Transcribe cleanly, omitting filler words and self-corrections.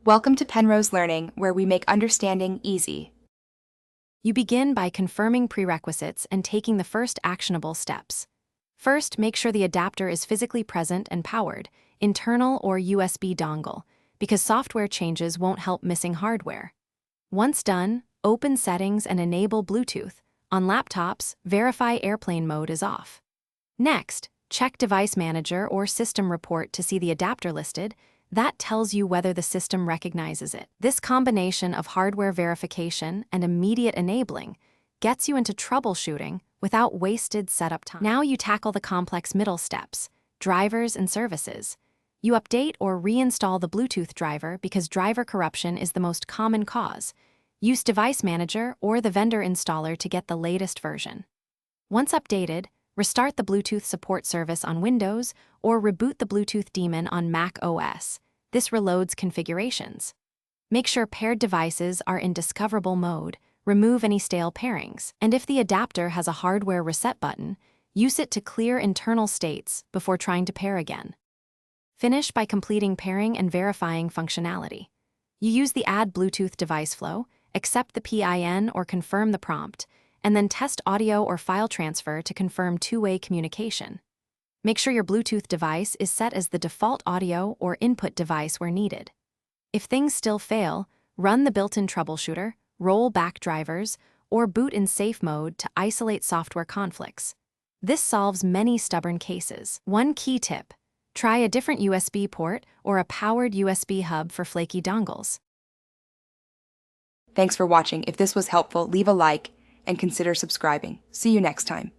Welcome to Penrose Learning, where we make understanding easy. You begin by confirming prerequisites and taking the first actionable steps. First, make sure the adapter is physically present and powered, internal or USB dongle, because software changes won't help missing hardware. Once done, open Settings and enable Bluetooth. On laptops, verify airplane mode is off. Next, check Device Manager or System Report to see the adapter listed. That tells you whether the system recognizes it. This combination of hardware verification and immediate enabling gets you into troubleshooting without wasted setup time. Now you tackle the complex middle steps, drivers and services. You update or reinstall the Bluetooth driver because driver corruption is the most common cause. Use Device Manager or the vendor installer to get the latest version. Once updated, restart the Bluetooth support service on Windows or reboot the Bluetooth daemon on Mac OS. This reloads configurations. Make sure paired devices are in discoverable mode, remove any stale pairings, and if the adapter has a hardware reset button, use it to clear internal states before trying to pair again. Finish by completing pairing and verifying functionality. You use the Add Bluetooth Device Flow, accept the PIN or confirm the prompt, and then test audio or file transfer to confirm two-way communication. Make sure your Bluetooth device is set as the default audio or input device where needed. If things still fail, run the built-in troubleshooter, roll back drivers, or boot in safe mode to isolate software conflicts. This solves many stubborn cases. One key tip: try a different USB port or a powered USB hub for flaky dongles. Thanks for watching. If this was helpful, leave a like and consider subscribing. See you next time.